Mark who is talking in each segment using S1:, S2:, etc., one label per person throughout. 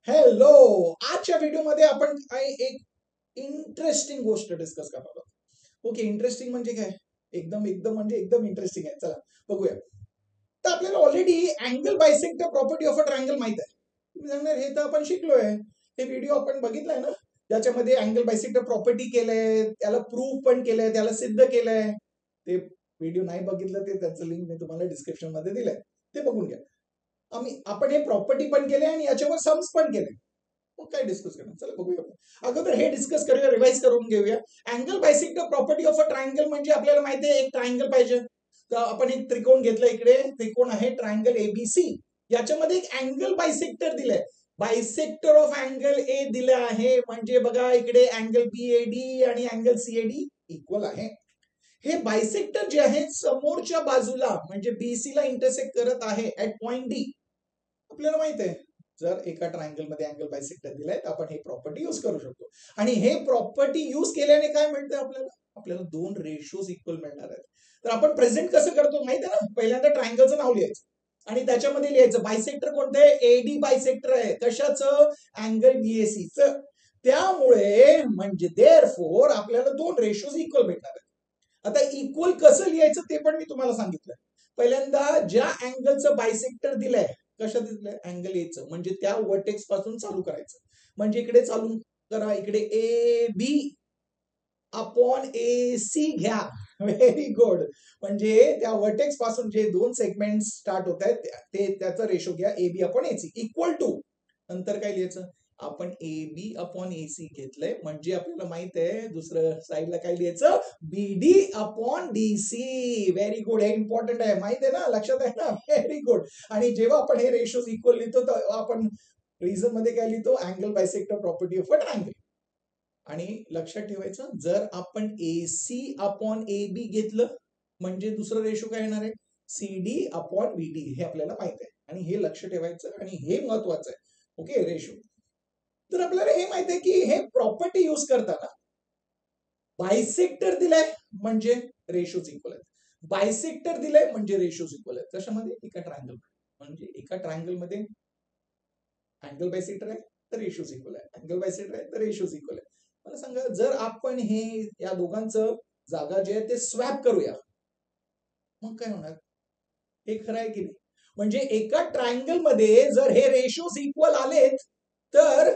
S1: Hello. आजच्या व्हिडिओमध्ये आपण एक इंटरेस्टिंग गोष्ट डिस्कस करणार आहोत. ओके, इंटरेस्टिंग म्हणजे काय? एकदम एकदम म्हणजे एकदम इंटरेस्टिंग आहे. चला बघूया. तर आपल्याला already angle bisector property of a triangle माहित आहे. तुम्ही सांगणार हे तर आपण शिकलोय, हे व्हिडिओ आपण बघितलाय ना, ज्याच्यामध्ये अँगल बायसेक्टर प्रॉपर्टी केलंय, त्याला प्रूव्ह पण केलंय, त्याला सिद्ध केलंय. ते व्हिडिओ नाही बघितलं ते त्याचं लिंक मी तुम्हाला डिस्क्रिप्शन मध्ये दिलंय, ते बघून घ्या. आपण हे प्रॉपर्टी पण केले आणि याच्यावर सम्स पण केले. मग काय डिस्कस करणार, चला बघूया. अगोदर हे डिस्कस करूया, रिवाइज करून घेऊया. Angle bisector property of a triangle म्हणजे आपल्याला माहिती आहे एक ट्रायंगल पाहिजे, तर आपण एक त्रिकोण घेतलं. इकडे त्रिकोण आहे ट्रायंगल एबीसी, याच्यामध्ये एक अँगल बायसेक्टर दिलंय. बायसेक्टर ऑफ अँगल ए दिलं आहे, म्हणजे बघा इकडे अँगल बीएडी आणि अँगल सीएडी इक्वल आहे. हे बायसेक्टर जे आहे समोरच्या बाजूला म्हणजे बीसी ला इंटरसेक्ट करत आहे ऍट पॉइंट डी. आपल्याला माहित आहे जर एका ट्रायंगल मध्ये अँगल बायसेक्टर दिलाय तर आपण हे प्रॉपर्टी यूज करू शकतो. आणि हे प्रॉपर्टी यूज केल्याने काय मिळतं आपल्याला? आपल्याला दोन रेशोज इक्वल मिळणार आहेत. तर आपण प्रेझेंट कसं करतो माहिती आहे ना, पहिल्यांदा ट्रायंगलचं नाव लिहायचं आणि त्याच्यामध्ये लिहायचं बायसेक्टर कोणतं आहे, एडी बायसेक्टर आहे. कशाचं? अँगल बीएसीचं. त्यामुळे म्हणजे देअरफॉर आपल्याला दोन रेशोज इक्वल भेटणार आहेत. आता इक्वल कसं लिहायचं ते पण मी तुम्हाला सांगितलं. पहिल्यांदा ज्या अँगलचं बायसेक्टर दिलंय, कशा दिलंय? अँगल एचं, म्हणजे त्या वर्टेक्स पासून चालू करायचं. म्हणजे इकडे चालू करा, इकडे A B upon A C घ्या. Very good. म्हणजे त्या वर्टेक्स पासून जे दोन सेगमेंट स्टार्ट होत आहेत ते त्याचा रेशो घ्या, A B upon A C equal to. नंतर काय लिहायचं? आपण ए बी अपॉन ए सी घेतलंय, म्हणजे आपल्याला माहित आहे दुसरं साईडला काय लिहायचं? BD upon D C. Very good. हे इम्पॉर्टंट आहे, माहित आहे ना, लक्षात आहे ना? Very good. आणि जेव्हा आपण हे रेशोज इक्वल लिहितो तर आपण रिझन मध्ये काय लिहितो? Angle bisector property of a triangle. आणि लक्षात ठेवायचं, जर आपण AC अपॉन AB घेतलं म्हणजे दुसरं रेशो काय येणार आहे? CD upon BD. हे आपल्याला माहित आहे आणि हे लक्ष ठेवायचं आणि हे महत्वाचं आहे. Okay, ratio. तर आपल्याला हे माहित आहे की हे प्रॉपर्टी यूज करताना बायसेक्टर दिलाय म्हणजे रेशोज इक्वल आहेत, बायसेक्टर दिलाय म्हणजे रेशोज इक्वल आहेत. कशामध्ये? एका ट्रायंगल. म्हणजे एका ट्रायंगल मध्ये अँगल बायसेक्टर आहे तर रेशोज इक्वल आहे, अँगल बायसेक्टर आहे तर रेशोज इक्वल आहे. मला सांगा, जर आपण हे या दोघांचं जागा जे आहे ते स्वॅप करूया, मग काय होणार? हे खरं आहे की नाही? म्हणजे एका ट्रायंगल मध्ये जर हे रेशोज इक्वल आलेत तर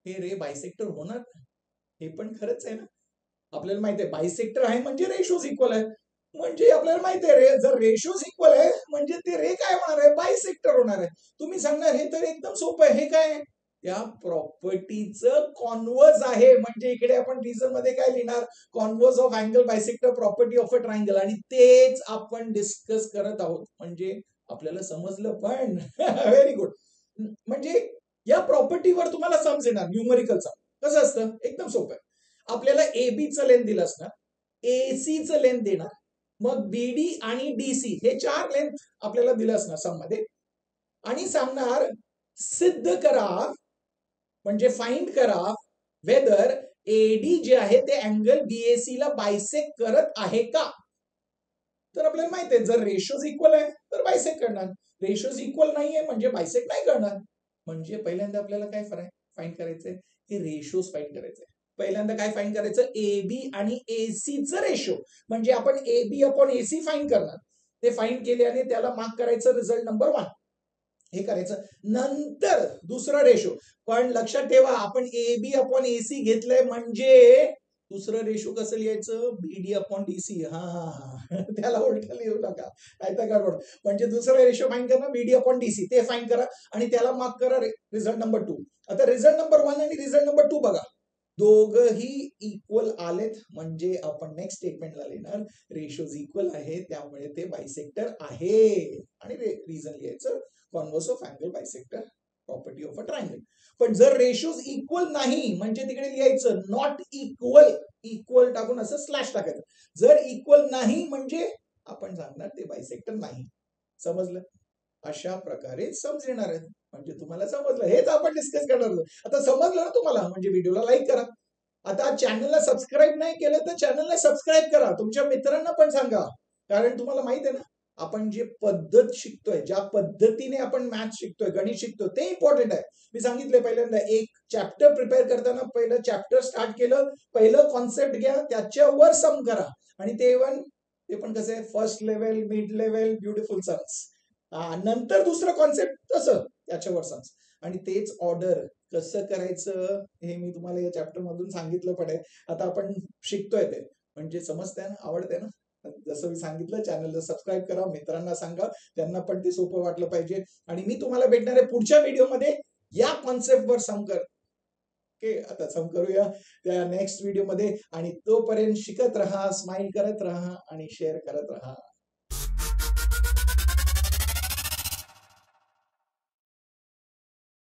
S1: हे रे बायसेक्टर होणार. हे पण खरंच आहे ना. आपल्याला माहिती आहे बायसेक्टर आहे म्हणजे रेशोज इक्वल आहे. म्हणजे आपल्याला माहिती आहे रे, जर रेशोज इक्वल आहे म्हणजे ते रे काय होणार आहे? बायसेक्टर होणार आहे. तुम्ही सांगणार हे तर एकदम सोपं आहे, हे काय? त्या प्रॉपर्टीचं कॉन्व्हर्स आहे. म्हणजे इकडे आपण रिझन मध्ये काय लिहिणार? Converse of angle bisector property of a triangle. आणि तेच आपण डिस्कस करत आहोत. म्हणजे आपल्याला समजलं पण. Very good. म्हणजे या प्रॉपर्टीवर तुम्हाला समज येणार, न्यूमरिकल सम. कसं असतं? एकदम सोपं आहे. आपल्याला AB चं लेंथ दिलं असणार, AC चं लेंथ देणार, मग BD आणि DC हे चार लेंथ आपल्याला दिलं असणार सम मध्ये, आणि सांगणार सिद्ध करा म्हणजे फाइंड करा वेदर एडी जे आहे ते अँगल बीएसी ला बायसेक्ट करत आहे का. तर आपल्याला माहिती आहे जर रेशोज इक्वल आहे तर बायसेक्ट करणार, रेशोज इक्वल नाहीये म्हणजे बायसेक्ट नाही करणार. म्हणजे पहिल्यांदा आपल्याला काय फाइंड करायचंय? हे रेशोज फाइंड करायचंय. पहिल्यांदा काय फाइंड करायचं? AB आणि AC चं रेशो. म्हणजे आपण AB अपॉन AC फाइंड करणार. ते फाइंड केल्याने त्याला मार्क करायचं रिझल्ट नंबर 1. हे करायचं. नंतर दुसरा रेशो. पण लक्षात ठेवा आपण AB अपॉन AC घेतलंय म्हणजे दुसरं रेशो कसं लिहायचं? BD upon DC. हा, त्याला उलट लिहू नका, नाहीतर गडबड. म्हणजे दुसरा रेशो फाइंड करा BD अपॉन DC, ते फाइंड करा आणि त्याला मार्क करा रिझल्ट नंबर 2. आता रिझल्ट नंबर 1 आणि रिझल्ट नंबर 2 बघा, दोघही इक्वल आलेत म्हणजे आपण नेक्स्ट स्टेटमेंटला लिहिणार रेशोज इक्वल आहे त्यामुळे ते बायसेक्टर आहे. आणि रिझन लिहायचं converse of angle bisector property of a triangle. पण जर रेशोज इक्वल नाही म्हणजे तिकडे लिहायचं नॉट इक्वल, इक्वल टाकून असं स्लॅश टाकायचं. जर इक्वल नाही म्हणजे आपण सांगणार ते बायसेक्टर नाही. समजलं? अशा प्रकारे समजणार आहे. म्हणजे तुम्हाला समजलं, हेच आपण डिस्कस करणार आहोत. आता समजलं ना तुम्हाला? म्हणजे व्हिडिओला लाईक करा. आता चॅनलला सबस्क्राईब नाही केलं तर चॅनलला सबस्क्राईब करा, तुमच्या मित्रांना पण सांगा, कारण तुम्हाला माहित आहे ना आपण जे पद्धत शिकतोय, ज्या पद्धतीने आपण मॅथ शिकतोय, गणित शिकतोय, ते इम्पॉर्टंट आहे. मी सांगितलंय पहिल्यांदा, एक चॅप्टर प्रिपेअर करताना पहिलं चॅप्टर स्टार्ट केलं, पहिलं कॉन्सेप्ट घ्या, त्याच्यावर सम करा. आणि ते पण कसं आहे, first level, mid level, beautiful sums, नंतर दुसरं कॉन्सेप्ट तसं त्याच्यावर सम्स. आणि तेच ऑर्डर कसं करायचं हे मी तुम्हाला या चॅप्टर मधून सांगितलं पण आहे. आता आपण शिकतोय ते, म्हणजे समजतंय ना, आवडतंय ना. जसं मी सांगितलं, चॅनलला सबस्क्राईब करा, मित्रांना सांगा, त्यांना पण ते सोपं वाटलं पाहिजे. आणि मी तुम्हाला भेटणार आहे पुढच्या व्हिडिओमध्ये या कॉन्सेप्टवर सम कर. ओके, आता सम करूया त्या नेक्स्ट व्हिडिओमध्ये. आणि तोपर्यंत शिकत राहा, स्माइल करत राहा आणि शेअर करत राहा.